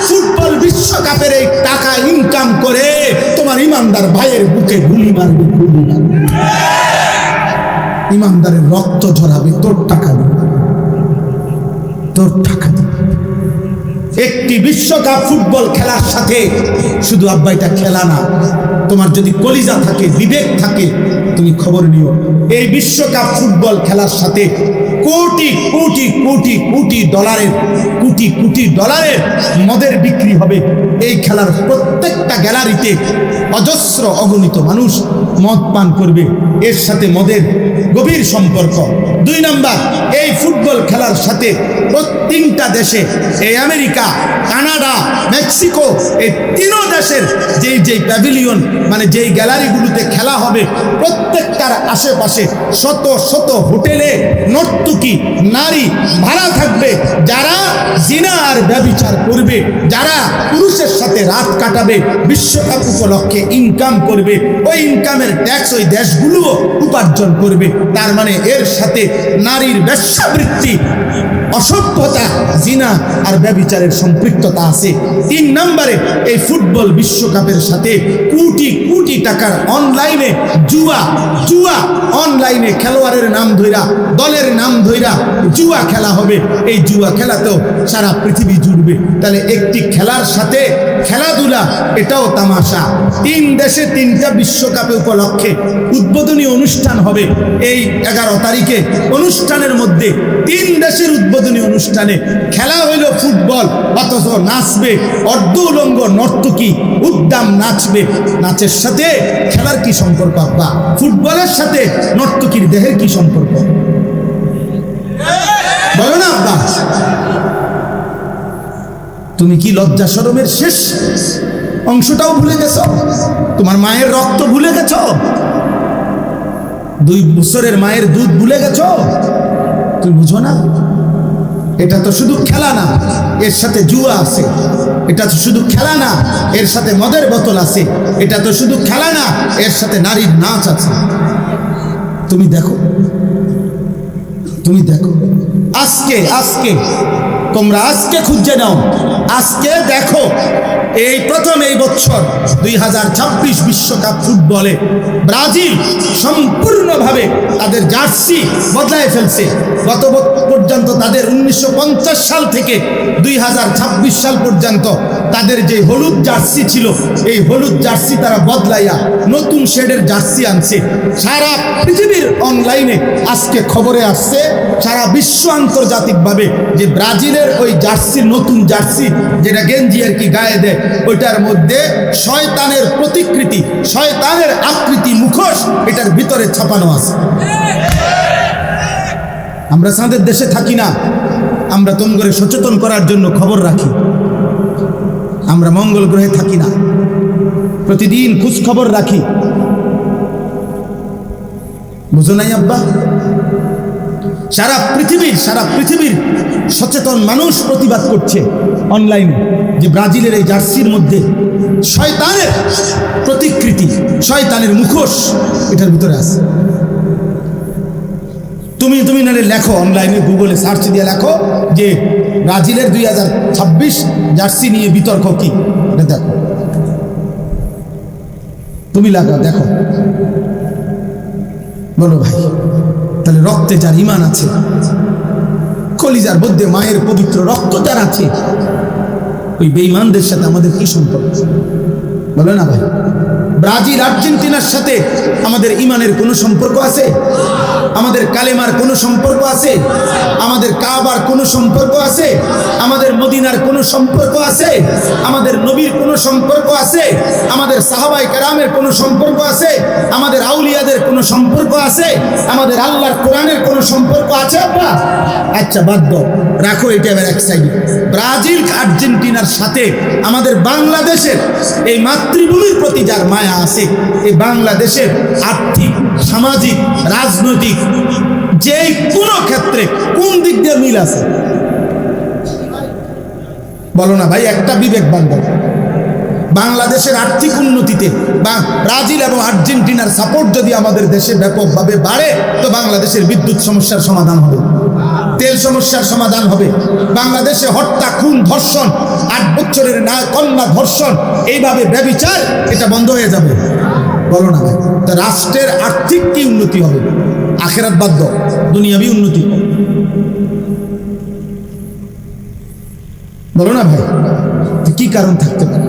Football বিশ্বকাপের এই টাকা ইনকাম করে তোমার ইমানদার ভাইয়ের বুকে গুলি মারবে, গুলি মারবে, ইমানদারের রক্ত ঝরাবে, তোর টাকা দিবে, তোর টাকা দিবে। একটি বিশ্বকাপ ফুটবল খেলার সাথে শুধু আব্বা এটা খেলা না, তোমার যদি কলিজা থাকে, বিবেক থাকে, তুমি খবর নিও, এই বিশ্বকাপ ফুটবল খেলার সাথে কোটি কোটি কোটি কোটি ডলারের, কোটি কোটি ডলারের মদের বিক্রি হবে। এই খেলার প্রত্যেকটা গ্যালারিতে অজস্র অগণিত মানুষ মদ পান করবে, এর সাথে মদের গভীর সম্পর্ক। 2 নাম্বার, এই ফুটবল খেলার সাথে প্রত্যেকটা দেশে, এই আমেরিকা, কানাডা, মেক্সিকো, এই 3 দেশের যেই প্যাভিলিয়ন মানে যেই গ্যালারিগুলোতে খেলা হবে, প্রত্যেকটার আশেপাশে শত শত হোটেলে নর্তকী নারী ভাড়া থাকবে, যারা জিনা আর ব্যভিচার করবে, যারা পুরুষের সাথে রাত কাটাবে, বিশ্বকাপ উপলক্ষে ইনকাম করবে, ওই ইনকামের ট্যাক্স ওই দেশগুলো উপার্জন করবে। তার মানে এর সাথে নারীর বেশ্যাবৃত্তি, অসভ্যতা, জিনা আর ব্যভিচারের সম্পৃক্ততা আছে। 3 নম্বরে, এই ফুটবল বিশ্বকাপের সাথে কোটি কোটি টাকার অনলাইনে জুয়া, অনলাইনে খেলোয়াড়ের নাম ধইরা, দলের নাম ধইরা জুয়া খেলা হবে। এই জুয়া খেলাতেও সারা পৃথিবী জুড়বে। তাহলে একটি খেলার সাথে খেলাধুলা, এটাও তামাশা। 3 দেশে 3টা বিশ্বকাপে উপলক্ষে উদ্বোধনী অনুষ্ঠান হবে। এই 11 তারিখে অনুষ্ঠানের মধ্যে 3 দেশের উদ্বোধনী অনুষ্ঠানে খেলা হইল ফুটবল, অথচ নাচবে অর্ধ উলঙ্গ নর্তকী, উদ্দাম নাচবে। নাচের সাথে খেলার কি সম্পর্ক আব্বা? ফুটবলের সাথে নর্তকীর দেহের কি সম্পর্ক? বলো না আব্বা। তুমি কি লজ্জা শরমের শেষ অংশটাও ভুলে গেছো? তোমার মায়ের রক্ত ভুলে গেছো? 2 বছরের মায়ের দুধ ভুলে গেছো? তুমি বুঝো না? এটা তো শুধু খেলা না, এর সাথে জুয়া আছে। এটা তো শুধু খেলা না, এর সাথে মদের বোতল আছে। এটা তো শুধু খেলা না, এর সাথে নারীর নাচ আছে। তুমি দেখো, তুমি দেখো, আজকে তোমরা আজকে খুঁজে নাও, আজকে দেখো, এই প্রথম এই বছর 2026 বিশ্বকাপ ফুটবলে ব্রাজিল সম্পূর্ণভাবে তাদের জার্সি বদলায় ফেলছে। গত পর্যন্ত তাদের 1950 সাল থেকে 2026 সাল পর্যন্ত তাদের যে হলুদ জার্সি ছিল, এই হলুদ জার্সি তারা বদলাইয়া নতুন শেডের জার্সি আনছে। সারা পৃথিবীর অনলাইনে আজকে খবরে আসছে, সারা বিশ্ব আন্তর্জাতিকভাবে, যে ব্রাজিলের ওই জার্সি, নতুন জার্সি যেটা গেঞ্জি আর কি গায়ে দেয়, ওইটার মধ্যে শয়তানের প্রতিকৃতি, শয়তানের আকৃতি, মুখোশ এটার ভিতরে ছাপানো আছে। আমরা চাঁদের দেশে থাকি না, আমরা তোমাদের সচেতন করার জন্য খবর রাখি। আমরা মঙ্গল গ্রহে থাকি না, প্রতিদিন খোঁজ খবর রাখি। বুঝো নাই আব্বা? সারা পৃথিবীর সচেতন মানুষ প্রতিবাদ করছে অনলাইনে, যে ব্রাজিলের এই জার্সির মধ্যে শয়তানের প্রতিকৃতি, শয়তানের মুখোশ এটার ভিতরে আছে। তুমি নালে লেখো, অনলাইনে গুগলে সার্চ দিয়ে লেখো যে ব্রাজিলের 2026 জার্সি নিয়ে বিতর্ক কি, এটা দেখো, তুমি লাগাও, দেখো। বলো ভাই, তাহলে রক্তে যার ঈমান আছে, কলিজার মধ্যে মায়ের পবিত্র রক্ত যার আছে, ওই বেঈমানদের সাথে আমাদের কি সম্পর্ক? বলো না ভাই। ব্রাজিল আর্জেন্টিনার সাথে আমাদের ঈমানের কোনো সম্পর্ক আছে? আমাদের কালেমার কোনো সম্পর্ক আছে? আমাদের কাবার কোনো সম্পর্ক আছে? আমাদের মদিনার কোনো সম্পর্ক আছে? আমাদের নবীর কোনো সম্পর্ক আছে? আমাদের সাহাবায়ে কেরামের কোনো সম্পর্ক আছে? আমাদের আউলিয়াদের কোনো সম্পর্ক আছে? আমাদের আল্লাহর কোরআনের কোনো সম্পর্ক আছে? আপনার আচ্ছা বাদ দাও, রাখো এটা এবার এক সাইডে। ব্রাজিল আর্জেন্টিনার সাথে আমাদের বাংলাদেশের এই মাতৃভূমির প্রতি যার মায়া আছে, এই বাংলাদেশের আর্থিক, সামাজিক, রাজনৈতিক যে কোনো ক্ষেত্রে কোন দিক দিয়ে মিল আছে? বলো না ভাই, একটা বিবেক বান্ধব। বাংলাদেশের আর্থিক উন্নতিতে বা ব্রাজিল এবং আর্জেন্টিনার সাপোর্ট যদি আমাদের দেশে ব্যাপকভাবে বাড়ে, তো বাংলাদেশের বিদ্যুৎ সমস্যার সমাধান হবে। তেল সমস্যার সমাধান হবে। বাংলাদেশে হত্যা, খুন, ধর্ষণ, 8 বছরের না কন্যা ধর্ষণ, এইভাবে ব্যভিচার, এটা বন্ধ হয়ে যাবে। বলো না ভাই, তো রাষ্ট্রের আর্থিক কি উন্নতি হবে? আখিরাত বাদ দাও, দুনিয়াবি উন্নতি। বলো না ভাই, কি কারণ থাকতে পারে?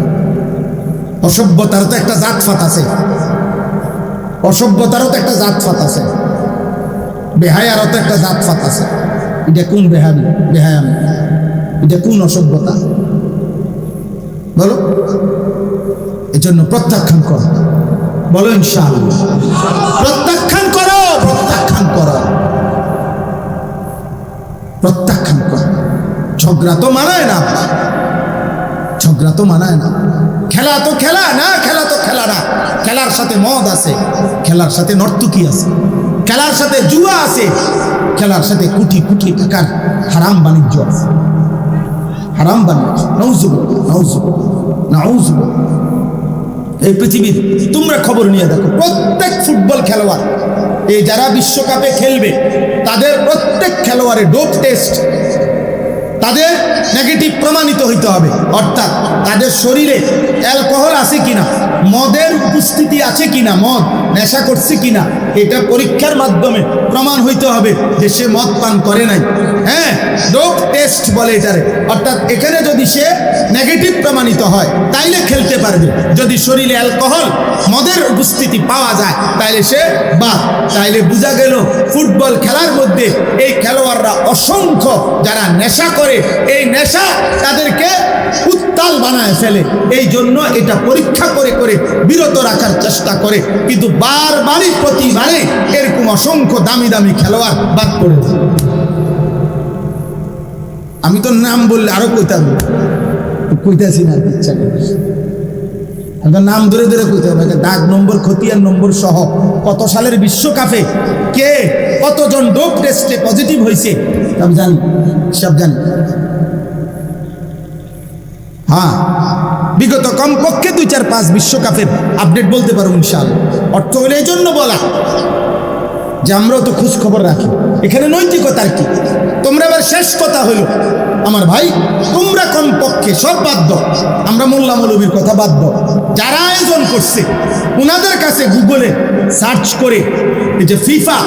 অসভ্যতারও তো একটা জাতফাত আছে, অসভ্যতারও তো একটা জাতফাত আছে, বেহায়ারও তো একটা জাতফাত আছে। এটা কোন বেহায়ামি? বেহায়ামি এটা কোন অসভ্যতা? বলো। এজন্য প্রত্যাখ্যান করো, বলো ইনশাআল্লাহ। প্রত্যাখ্যান করো, প্রত্যাখ্যান করো, প্রত্যাখ্যান করো। ঝগড়া তো মানায় না, ঝগড়া তো মানায় না। খেলা তো খেলা না, খেলা তো খেলা না। খেলার সাথে মদ আছে, খেলার সাথে নর্তকী আছে, খেলার সাথে জুয়া আছে, খেলার সাথে কোটি কোটি টাকার হারাম বাণিজ্য আছে, হারাম বাণিজ্য। নাউজুবিল্লাহ, নাউজুবিল্লাহ, নাউজুবিল্লাহ। এই পৃথিবীর তোমরা খবর নিয়ে দেখো, প্রত্যেক ফুটবল খেলোয়াড়, এই যারা বিশ্বকাপে খেলবে, তাদের প্রত্যেক খেলোয়াড়ের ডোপ টেস্ট, তাদের নেগেটিভ প্রমাণিত হইতে হবে। অর্থাৎ তাদের শরীরে অ্যালকোহল আছে কিনা, মদের উপস্থিতি আছে কিনা, মদ নেশা করছে কিনা, এটা পরীক্ষার মাধ্যমে প্রমাণ হইতে হবে যে সে মদ পান করে নাই। হ্যাঁ, ডোপ টেস্ট বলে এটারে। অর্থাৎ এখানে যদি সে নেগেটিভ প্রমাণিত হয় তাইলে খেলতে পারবে। যদি শরীরে অ্যালকোহল, মদের উপস্থিতি পাওয়া যায় তাইলে সে বাদ। তাইলে বোঝা গেল ফুটবল খেলার মধ্যে এই খেলোয়াড়রা অসংখ্য যারা নেশা করে, এই নেশা তাদেরকে উত্তাল বানায় ফেলে। এই জন্য এটা পরীক্ষা করে করে বিরত রাখার চেষ্টা করে, কিন্তু বারবারই প্রতিবারে এরকম অসংখ্য দামি দামি খেলোয়াড় বাদ পড়ে। আমি তো নাম বললে আরো কইতাম, কইতাছি না, ইচ্ছা করে নাম ধরে ধরে কইতে হবে। দাগ নম্বর, খতিয়ান নম্বর সহ কত সালের বিশ্বকাপে কে কতজন ডোপ টেস্টে পজিটিভ হয়েছে সব জানি, সব জানি। হ্যাঁ, বিগত কমপক্ষে 2-4-5 বিশ্বকাপের আপডেট বলতে পারবো ইনশাআল্লাহ। অর্থ হলে এই জন্য বলা যে আমরাও তো খোঁজ খবর রাখি। এখানে নৈতিকতার কি? তোমরা এবার শেষ কথা হলো আমার ভাই, তোমরা কমপক্ষে সব বাদ দাও, আমরা মোল্লা মৌলবীর কথা বাদ দাও, যারা আয়োজন করছে ওনাদের কাছে গুগলে সার্চ করে এই যে ফিফা,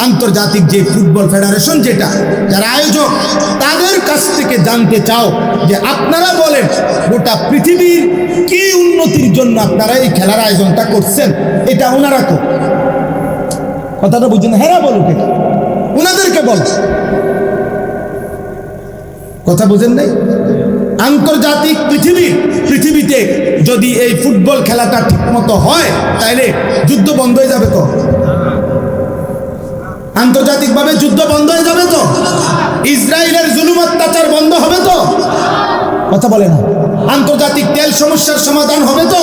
আন্তর্জাতিক যে ফুটবল ফেডারেশন, যেটা যারা আয়োজক, তাদের কাছ থেকে জানতে চাও যে আপনারা বলেন গোটা পৃথিবীর কি উন্নতির জন্য আপনারা এই খেলার আয়োজনটা করছেন, এটা ওনারা কো। কথাটা বুঝছেন? হ্যাঁ বলুক, এটা ওনাদেরকে বল। কথা বুঝেন নাই? আন্তর্জাতিক পৃথিবীতে যদি এই ফুটবল খেলাটা ঠিক মতো হয় তাহলে যুদ্ধ বন্ধ হয়ে যাবে তো? আন্তর্জাতিকভাবে যুদ্ধ বন্ধ হয়ে যাবে তো? ইসরায়েলের জুলুম অত্যাচার বন্ধ হবে তো? কথা বলে না। আন্তর্জাতিক তেল সমস্যার সমাধান হবে তো?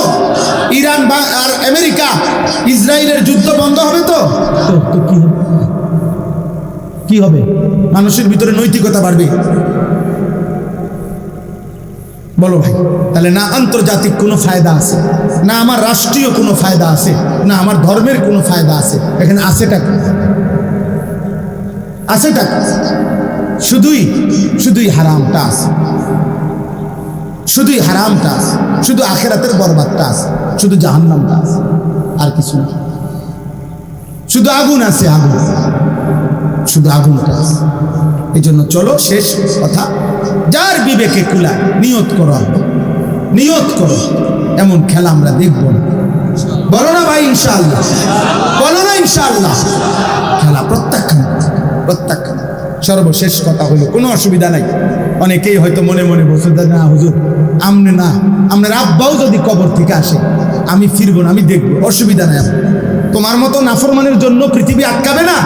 ইরান আর আমেরিকা ইসরায়েলের যুদ্ধ বন্ধ হবে তো? কি হবে? মানুষের ভিতরে নৈতিকতা বাড়বে। বলো ভাই, তাহলে না আন্তর্জাতিক কোনো ফায়দা আছে, না আমার রাষ্ট্রীয় কোনো ফায়দা আছে, না আমার ধর্মের কোনো ফায়দা আছে। এখানে আছেটা কি? আছেটা শুধুই হারামটা আছে, শুধুই হারামটা আছে, শুধু আখেরাতের বরবাদটা আছে, শুধু জাহান্নামটা আছে, আর কিছু না। শুধু আগুন আছে, আগুন, শুধু আগুনটা আছে। এই জন্য চলো শেষ কথা, যার বিবেকে কুলায় নিয়ত করো, নিয়ত করো এমন খেলা আমরা দেখবো না। বলো না ভাই ইনশাআল্লাহ? বলো না ইনশাআল্লাহ? খেলা প্রত্যাখ্যান, প্রত্যাখ্যান। সর্বশেষ কথা হলো, কোনো অসুবিধা নাই। অনেকেই হয়তো মনে মনে বলছে, না হুজুর আমনে না, আপনার আব্বাও যদি কবর থেকে আসে আমি ফিরবো না, আমি দেখবো, অসুবিধা নাই। তোমার মতো নাফরমানের জন্য পৃথিবী আটকাবে না,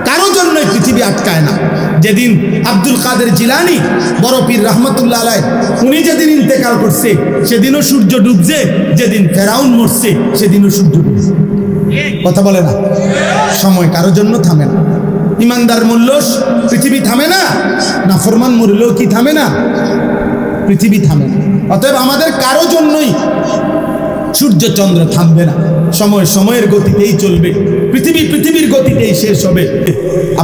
কারো জন্যই পৃথিবী আটকায় না। যেদিন আব্দুল কাদের জিলানী বড় পীর রহমতুল্লাহ আলাইহ উনি যেদিন ইন্তেকাল করছে সেদিনও সূর্য ডুবছে, যেদিন ফেরাউন মরছে সেদিনও সূর্য ডুবছে। কথা বলে না? সময় কারো জন্য থামে না। ইমানদার মূল্য পৃথিবী থামে না, নাফরমান মরলেও কি থামে না? পৃথিবী থামে না। অতএব আমাদের কারো জন্যই সূর্য চন্দ্র থামবে না, সময় সময়ের গতিতেই চলবে, পৃথিবী পৃথিবীর গতিতেই শেষ হবে।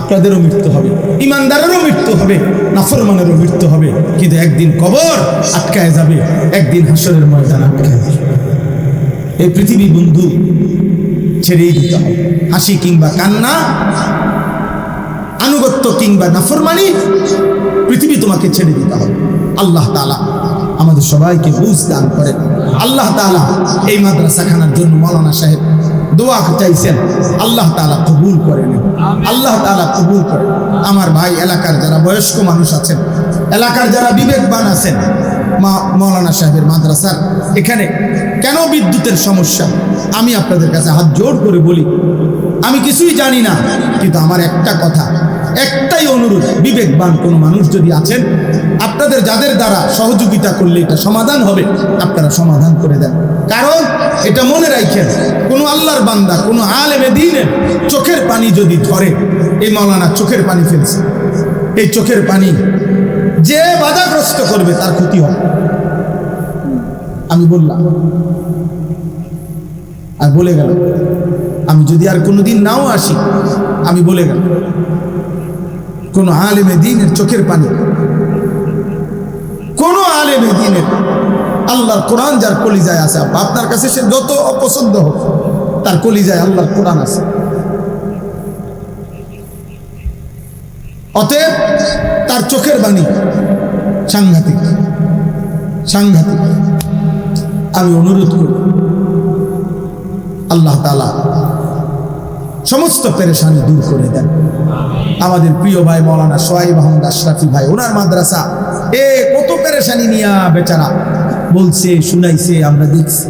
আপনাদেরও মৃত্যু হবে, ইমানদারেরও মৃত্যু হবে, নাফরমানেরও মৃত্যু হবে, কিন্তু একদিন কবর আটকায় যাবে, একদিন হাসরের ময়দান আটকায় যাবে। এই পৃথিবী বন্ধু ছেড়েই দিতে হবে। হাসি কিংবা কান্না, আনুগত্য কিংবা নাফরমানি, পৃথিবী তোমাকে ছেড়ে দিতে হবে। আল্লাহ তাআলা আমাদের সবাইকে বুঝ দান করেন। আল্লাহ তাআলা এই মাদ্রাসাখানার জন্য মাওলানা সাহেব দোয়া চাইছেন, আল্লাহ তাআলা কবুল করেন, আল্লাহ তাআলা কবুল করেন। আমার ভাই এলাকার যারা বয়স্ক মানুষ আছেন, এলাকার যারা বিবেকবান আছেন, মাওলানা সাহেবের মাদ্রাসার এখানে কেন বিদ্যুতের সমস্যা, আমি আপনাদের কাছে হাত জোড় করে বলি, আমি কিছুই জানি না, কিন্তু আমার একটা কথা, একটাই অনুরোধ, বিবেকবান কোনো মানুষ যদি আছেন, আপনাদের যাদের দ্বারা সহযোগিতা করলে এটা সমাধান হবে, আপনারা সমাধান করে দেন। কারণ এটা মনে রাখেন, কোনো আল্লাহর বান্দা, কোনো আলেমে দ্বীনের চোখের পানি যদি ধরে, এই মাওলানা চোখের পানি ফেলছে, এই চোখের পানি যে বাধাগ্রস্ত করবে তার ক্ষতি হবে। আমি বললাম আর বলে গেল, আমি যদি আর কোনোদিন নাও আসি, আমি বলে গেল, কোন আলেমে দ্বীনের চোখের পানি, কোন আলেমে দ্বীনের, আল্লাহর কোরআন যার কলিজায় আছে, আপনার কাছে সে যত অপছন্দ হোক, তার কলিজায় আল্লাহর কোরআন আছে। অতএব তার চোখের বাণী সাংঘাতিক, সাংঘাতিক। আমি অনুরোধ করি, আল্লাহ তাআলা সমস্ত পেরেশানি দূর করে দেন। আমাদের প্রিয় ভাই মাওলানা সোহাইব আহমদ আশরাফি ভাই, ওনার মাদ্রাসা কত পেরেশানি নিয়া বেচারা বলছে, শুনাইছে, আমরা দেখছি,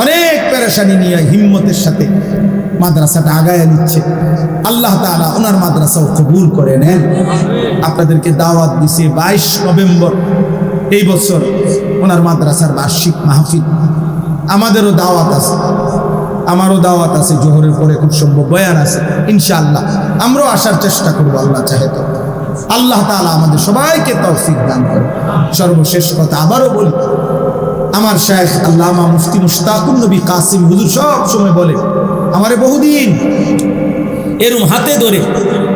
অনেক পেরেশানি নিয়ে হিম্মতের সাথে মাদ্রাসাটা আগায় নিচ্ছে। আল্লাহ তাআলা ওনার মাদ্রাসাও কবুল করে নেন। আপনাদেরকে দাওয়াত দিছে 22 নভেম্বর এই বছর ওনার মাদ্রাসার বার্ষিক মাহফিল, আমাদেরও দাওয়াত আছে, আমারও দাওয়াত আছে, জোহরের পরে খুব সম্ভব বয়ান আছে, ইনশাআল্লাহ আমরাও আসার চেষ্টা করবো, আল্লাহ চাহে তো। আল্লাহ তাআলা আমাদের সবাইকে তৌফিক দান করে। সর্বশেষ কথা আবারও বলি, আমার শায়েখ আল্লামা মুফতি মুশতাকুন নবী কাসিম হুজুর সব সময় বলে, আমারে বহুদিন এরম হাতে ধরে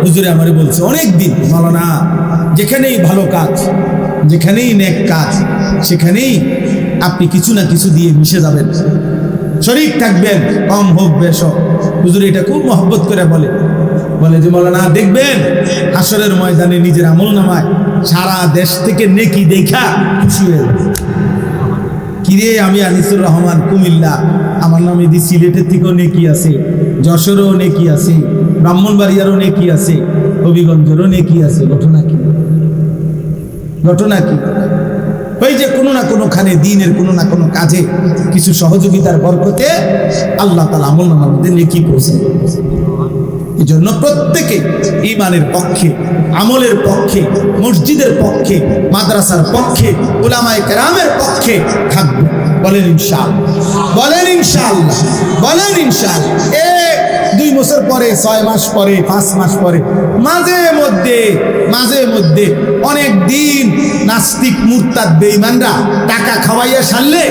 হুজুরে আমারে বলছে, অনেক দিন, মাওলানা যেখানেই ভালো কাজ, যেখানেই নেক কাজ, সেখানেই আপনি কিছু না কিছু দিয়ে মিশে যাবেন, শরীক থাকবেন, কম হোক বেশ হোক। হুজুর এটা খুব মহব্বত করে বলে যে মাওলানা দেখবেন হাসরের ময়দানে নিজের আমলনামায় সারা দেশ থেকে নেকি দেখা খুশি হয়ে যাবে। কিরে, আমি আনিসুর রহমান কুমিল্লা, আমার নামে দি সিলেটের থেকেও নেকি আছে, যশোরও নেকি আছে, ব্রাহ্মণবাড়িয়ারও নেকি আছে, হবিগঞ্জেরও নেকি আছে। ঘটনা কি? ঘটনা কি? ওই যে কোনো না কোনোখানে দিনের কোনো না কোনো কাজে কিছু সহযোগিতার বরকতে আল্লাহ তাআলা আমলনামার মধ্যে নেকি পৌঁছে। এই জন্য প্রত্যেকে ঈমানের পক্ষে, আমলের পক্ষে, মসজিদের পক্ষে, মাদ্রাসার পক্ষে, উলামায়ে কেরামের পক্ষে থাকবে। বলেন ইনশাআল্লাহ, বলেন ইনশাআল্লাহ, বলেন ইনশাআল্লাহ। 2 বছর পরে, 6 মাস পরে, 5 মাস পরে, মাঝে মধ্যে অনেক দিন নাস্তিক মুরতাদ বেঈমানরা টাকা খাওয়াইয়া সারলে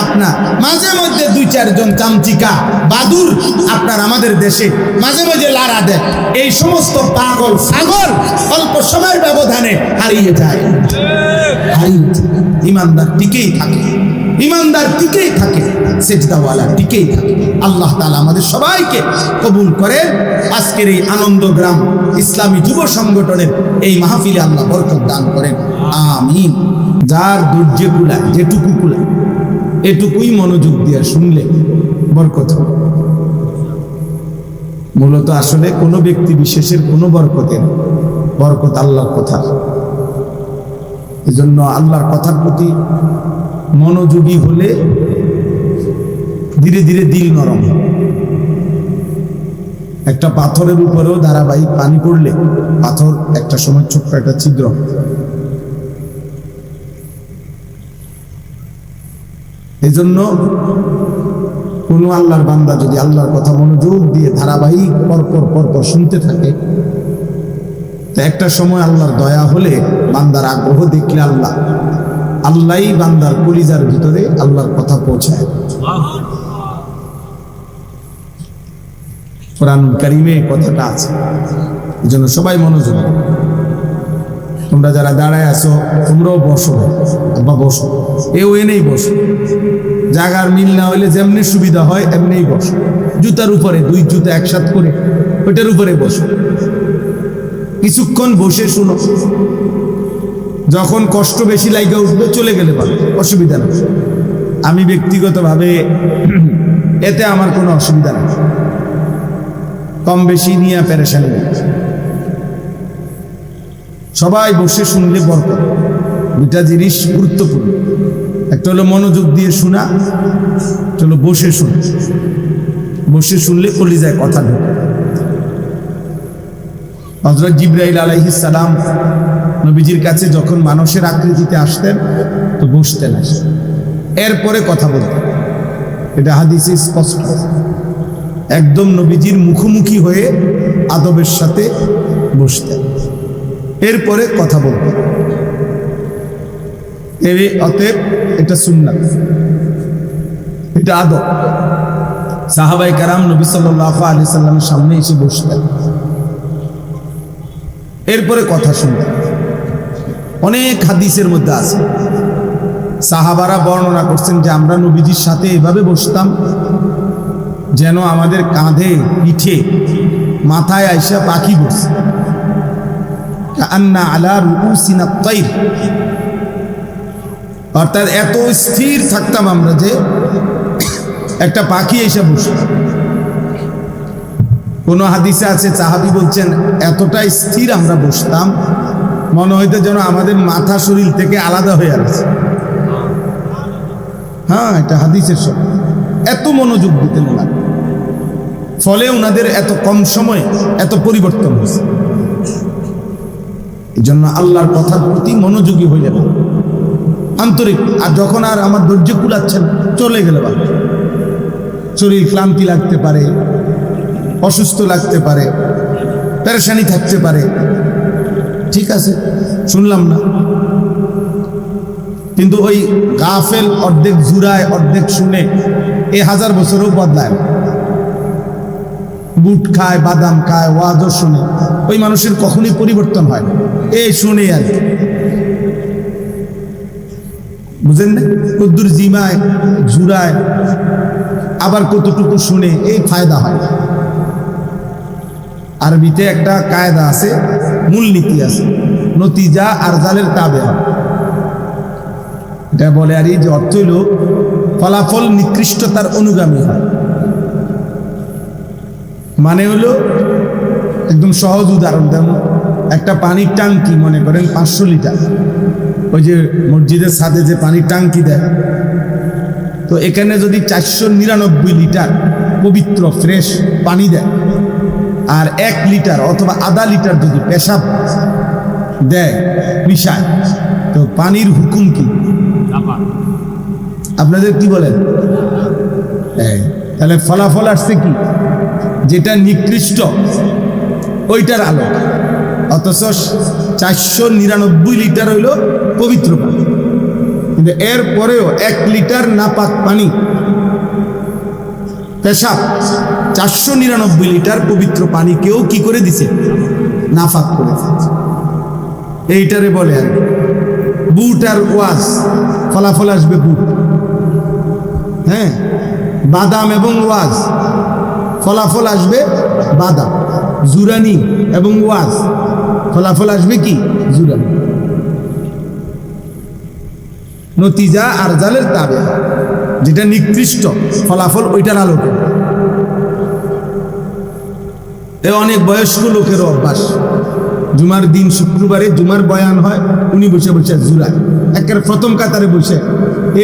আপনার মাঝে মধ্যে 2-4 জন চামচিকা বাদুর আপনার আমাদের দেশে মাঝে মাঝে লাড়া দেয়। এই সমস্ত পাগল ছাগল অল্প সময়ের ব্যবধানে হারিয়ে যায়। ইমানদার টিকেই থাকে, ইমানদার টিকেই থাকে, সেজদাওয়ালা টিকেই থাকে। আল্লাহ তাআলা আমাদের সবাইকে কবুল করেন। আজকের এই আনন্দগ্রাম ইসলামী যুব সংগঠনের এই মাহফিলে আল্লাহ বরকত দান করেন, আমিন। যার ধৈর্য কুলায়, যেটুকু কুলায়, এটুকুই মনোযোগ দিয়ে শুনলে বরকত হবে। মূলত আসলে কোনো ব্যক্তি বিশেষের কোনো বরকতের, বরকত আল্লাহর কথা। এজন্য আল্লাহর কথার প্রতি মনোযোগী হলে ধীরে ধীরে দিল নরম। একটা পাথরের উপরেও ধারাবাহিক পানি পড়লে পাথর একটা সময় ছোট্ট একটা ছিদ্র। এজন্য কোন আল্লাহর বান্দা যদি আল্লাহর কথা মনোযোগ দিয়ে ধারাবাহিক পরপর শুনতে থাকে, তো একটা সময় আল্লাহর দয়া হলে, বান্দার আগ্রহ দেখলে আল্লাহই বান্দার কলিজার ভিতরে আল্লাহর কথা পৌঁছায়। কোরআন কারিমে কথাটা আছে, এই জন্য সবাই মনোযোগ। তোমরা যারা দাঁড়ায় আছো তোমরাও বসো, বা বসো, এও এনেই বসো। জায়গার মিল না হইলে যেমনি সুবিধা হয় এমনিই বসো। জুতার উপরে, দুই জুতা একসাথ করে ওইটার উপরে বসো, কিছুক্ষণ বসে শুনো। যখন কষ্ট বেশি লাগা উঠবে চলে গেলে পারো, অসুবিধা নেই। আমি ব্যক্তিগতভাবে এতে আমার কোনো অসুবিধা নেই, কম বেশি নিয়ে পেরেশানি নেই। সবাই বসে শুনলে বরকত। দুটা জিনিস গুরুত্বপূর্ণ, একটা হলো মনোযোগ দিয়ে শোনা, চলো বসে শুন। বসে শুনলে কলিজায় কথা ঢোকে। হযরত জিবরাইল আলাইহিস সালাম নবীজির কাছে যখন মানুষের আকৃতিতে আসতেন তো বসতেন, এরপরে কথা বলতেন। এটা হাদিসে স্পষ্ট, একদম নবীজির মুখোমুখি হয়ে আদবের সাথে বসতেন, এরপরে কথা বলতেন। অতএব এটা সুন্নাত, এটা আদব। সাহাবায়ে কেরাম নবী সাল্লাল্লাহু আলাইহি সাল্লামের সামনে এসে বসতেন, এরপরে কথা শুনতেন। অনেক হাদিসের মধ্যে আছে, সাহাবারা বর্ণনা করছেন যে আমরা নবীজির সাথে এভাবে বসতাম যেন আমাদের কাঁধে, পিঠে, মাথায় আইসা পাখি বসছে। কান্না আলা রুউসিনা তাইর, অর্থাৎ এত স্থির থাকতাম আমরা যে একটা পাখি এসে বসে। কোন হাদিসে আছে সাহাবী বলছেন এতটাই স্থির আমরা বসতাম মনে হইতো যেন আমাদের মাথা শরীর থেকে আলাদা হয়ে আছে। হ্যাঁ, এটা হাদিসের সব। এত মনোযোগ দিতেন ওনারা, ফলে ওনাদের এত কম সময়ে এত পরিবর্তন হয়েছে। এই জন্য আল্লাহর কথার প্রতি মনোযোগী হইলে ভালো, আন্তরিক। আর যখন আর আমার ধৈর্য কুলাচ্ছেন চলে গেলে ভালো। শরীর ক্লান্তি লাগতে পারে, অসুস্থ লাগতে পারে, পেরেশানি থাকতে পারে, ঠিক আছে শুনলাম না, কিন্তু ওই গাফেল অর্ধেক জুড়ায় অর্ধেক শুনে এ 1000 বছরও বদলায়। বুট খায়, বাদাম খায়, ওয়াজও শুনে, ওই মানুষের কখনই পরিবর্তন হয় না। এ শুনে আর বুঝেন না, কদ্দুর জিমায় জুড়ায়, আবার কতটুকু শুনে, এই ফায়দা হয়। আরবিতে একটা কায়দা আছে, মূলনীতি আছে, নতিজা আর জালের তাবে হয়। এটা বলে আর এই যে অর্থ হইল ফলাফল নিকৃষ্টতার অনুগামী হয়। মানে হলো একদম সহজ উদাহরণ, যেমন একটা পানির ট্যাঙ্কি, মনে করেন 500 লিটার, ওই যে মসজিদের ছাদে যে পানির ট্যাঙ্কি দেয়, তো এখানে যদি 499 লিটার পবিত্র ফ্রেশ পানি দেয়, আর 1 লিটার অথবা আধা লিটার যদি পেশাব দেয় মিশায়, তো পানির হুকুম কি? আপনাদের কি বলেন? তাহলে ফলাফল আসছে কি? যেটা নিকৃষ্ট ওইটার আলো, অথচ 499 লিটার হইল পবিত্র পানি, কিন্তু এর পরেও 1 লিটার নাপাক পানি পেশাব 499 লিটার পবিত্র পানি কেউ কি করে দিছে? নাফাক করে দিচ্ছে। এইটারে বলে আর বুট আর ওয়াজ, ফলাফল আসবে বুট। হ্যাঁ, বাদাম এবং ওয়াজ, ফলাফল আসবে বাদাম। জুরানি এবং ওয়াজ, ফলাফল আসবে কি? জুরানি। নতিজা আর জালের তাবে, যেটা নিকৃষ্ট ফলাফল ওইটার আলোকে। এ অনেক বয়স্ক লোকের অভ্যাস, জুমার দিন শুক্রবারে জুমার বয়ান হয়, উনি বসে বসে জুরায়, একের প্রথম কাতারে বসে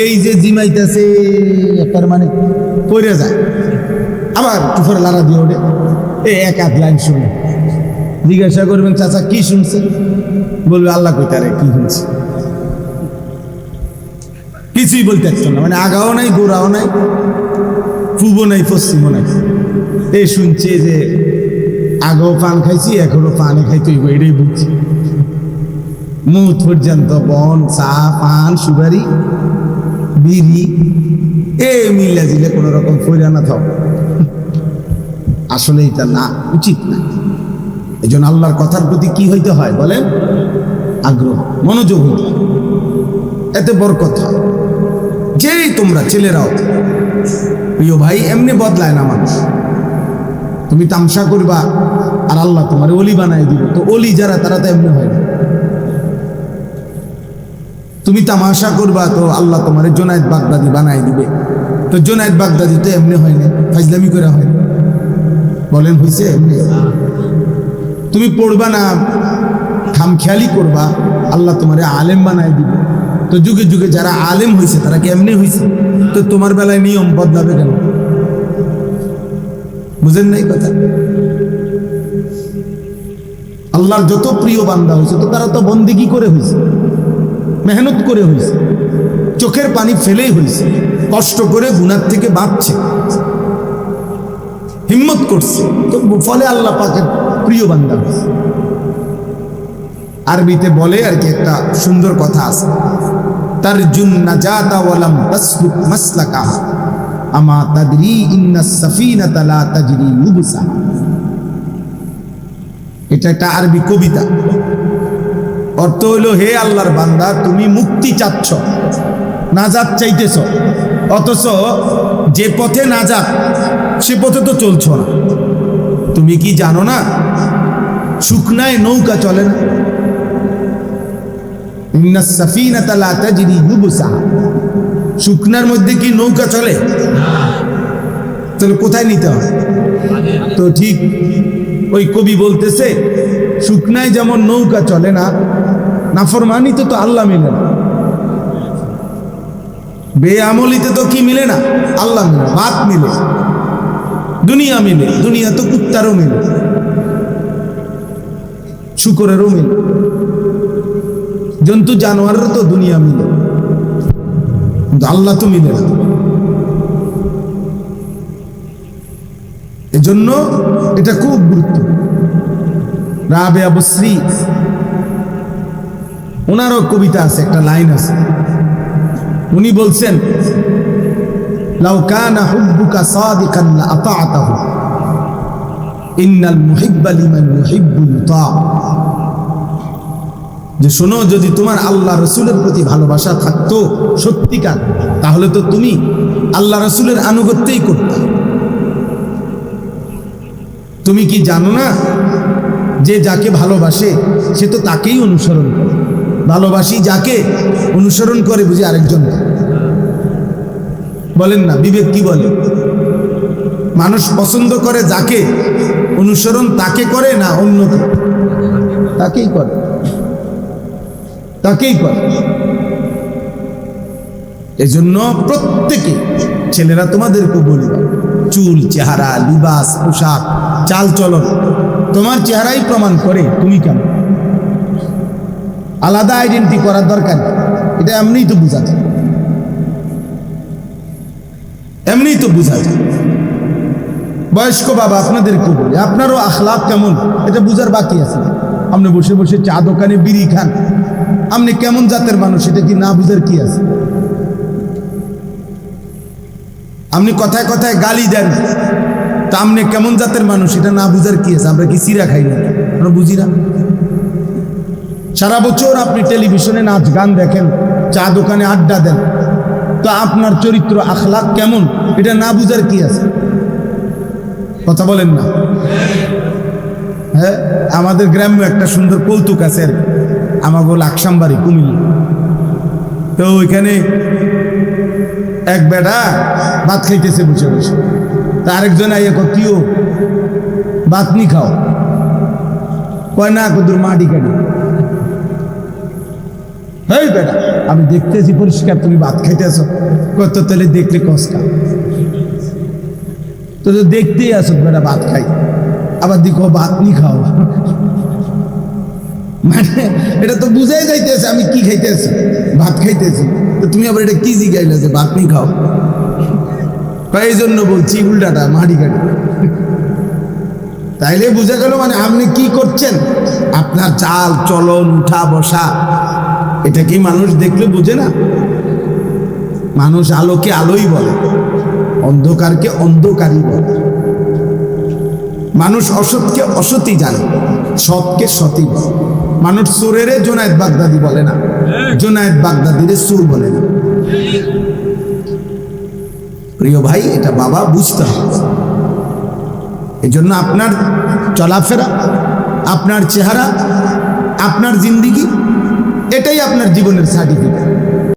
এই যে জিমাইতেছে, একের মানে পড়ে যায়, আবার টুফার লাড়া দিয়ে ওঠে, এই 1-8 লাইন শুনে জিজ্ঞাসা করবেন চাচা কি শুনছে? বলবে আল্লাহ কইতারে কি শুনছে, কিছুই বলতে পারতো না। মানে আগাও নাই, গোড়াও নাই, পূর্ব নাই, পশ্চিমও নাই। এই শুনছে যে আগেও পান খাইছি, এখনো পানে খাইতে হইব, এটাই বুঝছি। মুখ পর্যন্ত বন, চা, পান, সুপারি, বিড়ি এ মিলে দিলে কোন রকম ফইরা না থাক। আসলে এটা না, উচিত না। এই জন্য আল্লাহর কথার প্রতি কি হইতে হয় বলেন? আগ্রহ, মনোযোগ হইতে হয়। এতে বরকত হয়। যেই তোমরা ছেলেরাও, প্রিয় ভাই, এমনি বদলায় না মানুষ। তুমি তামসা করবা আর আল্লাহ তোমার অলি বানাই দিবে, তো অলি যারা তারা তো এমনি হয় না। তুমি তামাশা করবা তো আল্লাহ তোমার জোনায়েদ বাগদাদি বানাই দিবে, তো জোনায়েদ বাগদাদি তো এমনি হয় না, ফাজলামি করে হয় না। বলেন হয়েছে? এমনি। তুমি পড়বা না, খামখেয়ালি করবা, আল্লাহ তোমার আলেম বানাই দিবে, তো যুগে যুগে যারা আলেম হয়েছে তারা কি এমনি হয়েছে? তো তোমার বেলায় নিয়ম বদলাবে কেন? বুঝেন নাই কথা? আল্লাহর যত প্রিয় বান্দা হয়েছে তো তারা তো বন্দেগী করে হয়েছে, মেহনত করে হয়েছে, চোখের পানি ফেলেই হয়েছে, কষ্ট করে গুনাহ থেকে বাঁচছে, হিম্মত করছে, তো ফলে আল্লাহ পাকের প্রিয় বান্দা হয়েছে। আরবিতে বলে আর কি, একটা সুন্দর কথা আছে, তারজুন নাজাতা ওয়ালাম তাসলুক মাসলাকাহা আমা তাদরি ইন্নাস সাফিনাতা লা তাজরি ইউবসা। এটা একটা আরবি কবিতা। অর্থ হইল, হে আল্লাহর বান্দা, তুমি মুক্তি চাচ্ছ, নাজাত চাইতেছ, অথচ যে পথে নাজাত সে পথে তো চলছ না। তুমি কি জানো না শুকনায় নৌকা চলে না? ইন্নাস সাফিনাতা লা তাজরি ইউবসা। শুকনার মধ্যে কি নৌকা চলে? তাহলে কোথায় নিতে হয়? তো ঠিক ওই কবি বলতেছে, শুকনায় যেমন নৌকা চলে না, নাফরমানিতে তো আল্লাহ মিলে না, বেআমলিতে তো কি মিলে না? আল্লাহ মিলে, ভাত মিলে, দুনিয়া মিলে, দুনিয়া তো কুত্তারও মিলে, শুকরেরও মিলে, জন্তু জানোয়ারেরও তো দুনিয়া মিলে, কিন্তু আল্লাহ তো মিলে না। এজন্য এটা খুব গুরুত্ব। রাবেয়া বসরি, ওনারও কবিতা আছে, একটা লাইন আছে, উনি বলছেন, লাউ কানা হুব্বুকা সাদিকান লা আতা'তাহু ইন্নাল মুহিব্বা লিমান ইউহিব্বু ইউতা। যে শোনো, যদি তোমার আল্লাহ রসুলের প্রতি ভালোবাসা থাকতো সত্যিকার, তাহলে তো তুমি আল্লাহ রসুলের আনুগত্যই করতে। তুমি কি জানো না যে যাকে ভালোবাসে সে তো তাকেই অনুসরণ করে? ভালোবাসি যাকে, অনুসরণ করে বুঝি আরেকজনকে। বলেন না, বিবেক কি বলে? মানুষ পছন্দ করে যাকে, অনুসরণ তাকে করে না অন্যকে? তাকেই করে, তাকেই করে। এজন্য প্রত্যেকে, ছেলেরা তোমাদেরকে বলি, চুল, চেহারা, লিবাস, পোশাক, চাল চলন, তোমার চেহারাই প্রমাণ করে তুমি কেমন। আলাদা আইডেন্টি করার দরকার, এটা এমনিই তো বোঝা যায়, এমনিই তো বোঝা যায়। বয়স্ক বাবা আপনাদেরকে বলি, আপনারও আখলাক কেমন এটা বুঝার বাকি আছে। আপনি বসে বসে চা দোকানে বিড়ি খান, আপনি কেমন জাতের মানুষ এটা কি না বুঝার কি আছে? আপনি কথায় কথায় গালি দেন, তা আপনি কেমন জাতের মানুষ এটা না বুঝার কি আছে? আমরা কি চিরা খাই না? আমরা বুঝি না? সারা বছর আপনি টেলিভিশনে নাচ গান দেখেন, চা দোকানে আড্ডা দেন, তো আপনার চরিত্র আখলাক কেমন এটা না বুঝার কি আছে? কথা বলেন না? হ্যাঁ, আমাদের গ্রামে একটা সুন্দর কৌতুক আছে, আমার বল আকসামবাড়ি, কুমিল্লা। তো ওইখানে এক বেটা ভাত খাইতেছে বসে বসে, তা আরেকজন আইয়া কিও ভাত নি খাও, কয় না কদুর মাটি কাটি। হেই বেটা, আমি দেখতেছি পরিষ্কার তুমি ভাত খাইতেছ, কত তাহলে দেখলে কষ্ট, তো দেখতেই আসো বেটা ভাত খাই, আবার দেখো ভাত নি খাও, মানে এটা তো বুঝাই যাইতেছে আমি কি খাইতেছি, ভাত খাইতেছি, তো তুমি আবার এটা কি জিগাইলে যে ভাত নি খাও? এই জন্য বলছি উল্টাটা মাটি কাটি। তাইলে বুঝা গেল মানে আপনি কি করছেন, আপনার চাল চলন উঠা বসা এটা কি মানুষ দেখলে বুঝে না? মানুষ আলোকে আলোই বলে, অন্ধকারকে অন্ধকারই বলে। মানুষ অসৎকে অসৎই জানে, সৎকে সতই বলে। মানুষ চোরেরে জোনায়েদ বাগদাদি বলে না, জোনায়েদ বাগদাদিরে চোর বলে না। প্রিয় ভাই, এটা বাবা বুঝতে হবে। এই জন্য আপনার চলাফেরা, আপনার চেহারা, আপনার জিন্দিগি, এটাই আপনার জীবনের সার্টিফিকেট।